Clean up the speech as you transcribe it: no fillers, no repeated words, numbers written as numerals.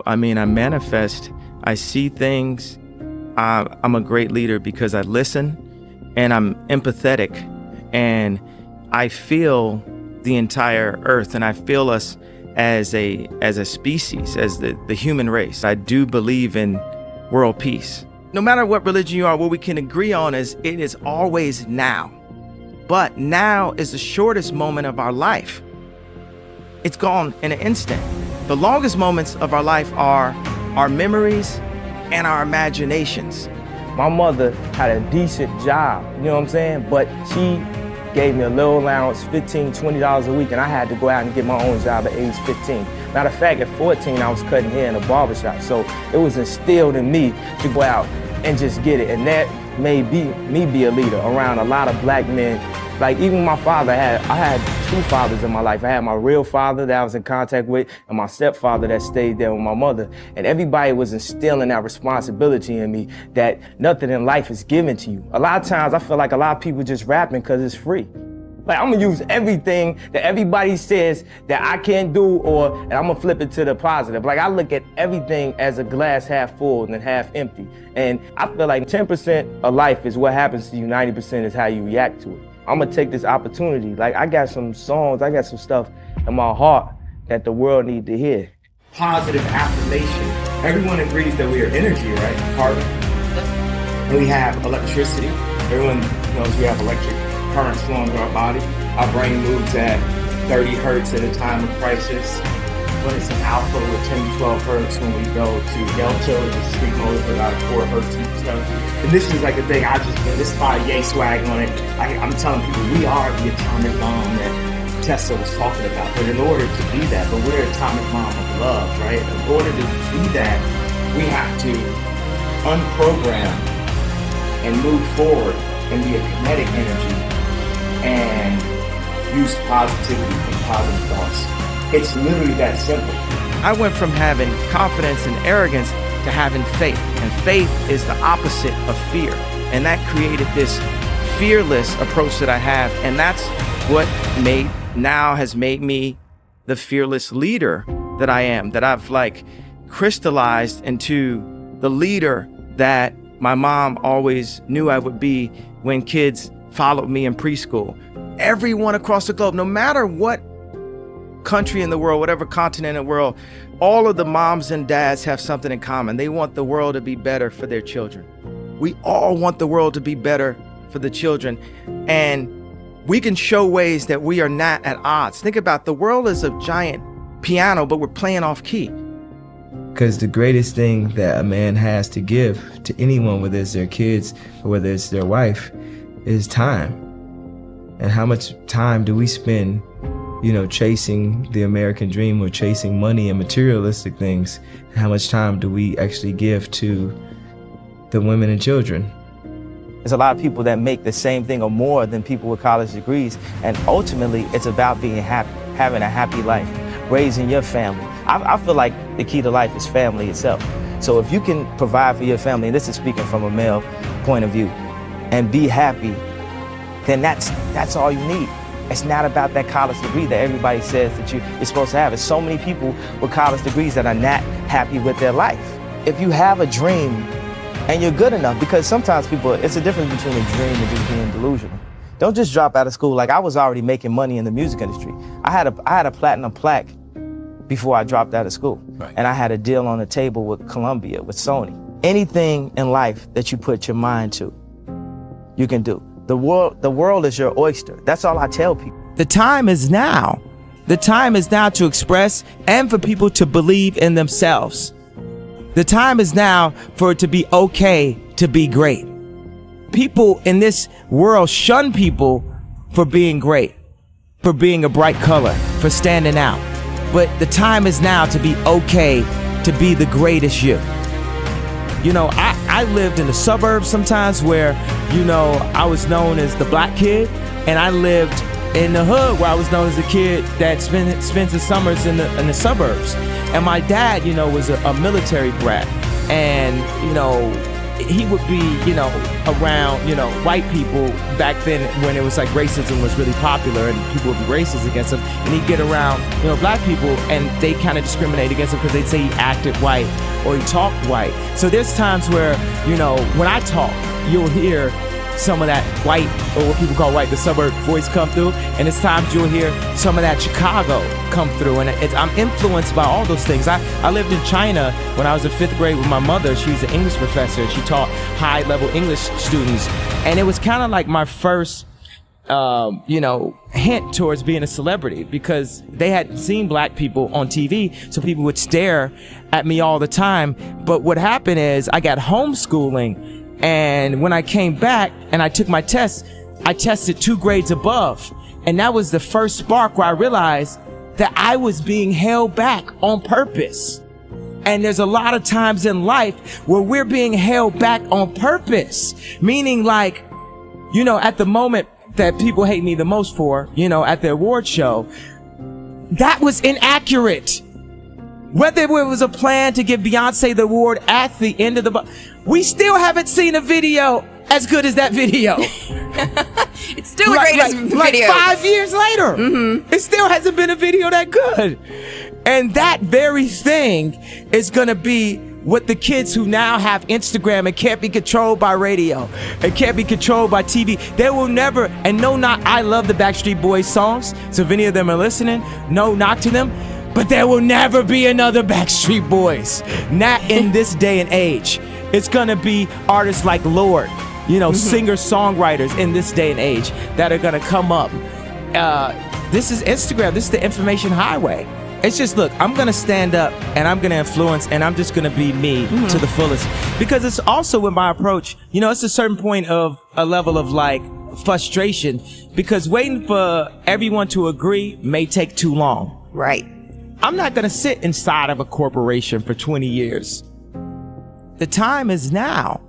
I mean, I manifest, I see things. I'm a great leader because I listen and I'm empathetic and I feel the entire earth and I feel us as a species, as the human race. I do believe in world peace. No matter what religion you are, what we can agree on is it is always now. But now is the shortest moment of our life. It's gone in an instant. The longest moments of our life are our memories and our imaginations. My mother had a decent job, you know what I'm saying? But she gave me a little allowance, $15, $20 a week, and I had to go out and get my own job at age 15. Matter of fact, at 14, I was cutting hair in a barbershop. So it was instilled in me to go out and just get it. And that made me be a leader around a lot of black men. Like even my father, I had two fathers in my life. I had my real father that I was in contact with and my stepfather that stayed there with my mother. And everybody was instilling that responsibility in me that nothing in life is given to you. A lot of times I feel like a lot of people just rapping because it's free. Like I'm gonna use everything that everybody says that I can't do and I'm gonna flip it to the positive. Like I look at everything as a glass half full and half empty. And I feel like 10% of life is what happens to you, 90% is how you react to it. I'm gonna take this opportunity. Like I got some songs, I got some stuff in my heart that the world need to hear. Positive affirmation. Everyone agrees that we are energy, right? Carbon. And we have electricity. Everyone knows we have electric currents flowing through our body. Our brain moves at 30 hertz at a time of crisis. When it's an alpha, we're 10 to 12 hertz. When we go to delta, which is sleep mode, we're about 4 hertz and stuff. And this is like a thing this is by Yay Swag on it. I'm telling people we are the atomic bomb that Tesla was talking about. But in order to be that, but we're atomic bomb of love, right? In order to be that, we have to unprogram and move forward and be a kinetic energy and use positivity and positive thoughts. It's literally that simple. I went from having confidence and arrogance to having faith. And faith is the opposite of fear. And that created this fearless approach that I have. And that's what has made me the fearless leader that I am, that I've like crystallized into the leader that my mom always knew I would be when kids followed me in preschool. Everyone across the globe, no matter what country in the world, whatever continent in the world, all of the moms and dads have something in common. They want the world to be better for their children. We all want the world to be better for the children. And we can show ways that we are not at odds. Think about the world is a giant piano, but we're playing off key. Because the greatest thing that a man has to give to anyone, whether it's their kids or whether it's their wife, is time. And how much time do we spend chasing the American dream or chasing money and materialistic things? How much time do we actually give to the women and children? There's a lot of people that make the same thing or more than people with college degrees. And ultimately, it's about being happy, having a happy life, raising your family. I feel like the key to life is family itself. So if you can provide for your family, and this is speaking from a male point of view, and be happy, then that's all you need. It's not about that college degree that everybody says that you're supposed to have. There's so many people with college degrees that are not happy with their life. If you have a dream and you're good enough, because sometimes it's a difference between a dream and just being delusional. Don't just drop out of school. Like I was already making money in the music industry. I had a platinum plaque before I dropped out of school. Right. And I had a deal on the table with Columbia, with Sony. Anything in life that you put your mind to, you can do. The world is your oyster. That's all I tell people. The time is now. The time is now to express and for people to believe in themselves. The time is now for it to be okay to be great. People in this world shun people for being great, for being a bright color, for standing out. But the time is now to be okay to be the greatest you. I lived in the suburbs sometimes where, I was known as the black kid, and I lived in the hood where I was known as a kid that spends his summers in the suburbs. And my dad, was a military brat. And, he would be, you know, around, you know, white people back then when it was like racism was really popular and people would be racist against him, and he'd get around, you know, black people and they kind of discriminate against him because they'd say he acted white or he talked white. So there's times where, you know, when I talk, you'll hear some of that white, or what people call white, the suburb voice come through, and it's times you'll hear some of that Chicago come through, and I'm influenced by all those things. I lived in China when I was in 5th grade with my mother. She was an English professor. She taught high-level English students, and it was kind of like my first you know, hint towards being a celebrity, because they had seen black people on TV, so people would stare at me all the time. But what happened is I got homeschooling, and when I came back and I took my test, I tested 2 grades above. And that was the first spark where I realized that I was being held back on purpose. And there's a lot of times in life where we're being held back on purpose. Meaning, like, you know, at the moment that people hate me the most for, you know, at the award show, that was inaccurate. Whether it was a plan to give Beyonce the award at the end of we still haven't seen a video as good as that video. It's still the greatest video. Like 5 years later, it still hasn't been a video that good. And that very thing is gonna be what the kids who now have Instagram and can't be controlled by radio and can't be controlled by TV, they will never, and no knock, I love the Backstreet Boys songs, so if any of them are listening, no knock to them, but there will never be another Backstreet Boys. Not in this day and age. It's gonna be artists like Lord, you know, singer-songwriters in this day and age that are gonna come up. This is Instagram, this is the information highway. It's just, look, I'm gonna stand up and I'm gonna influence and I'm just gonna be me to the fullest. Because it's also with my approach, you know, it's a certain point of a level of like frustration, because waiting for everyone to agree may take too long. Right. I'm not gonna sit inside of a corporation for 20 years. The time is now.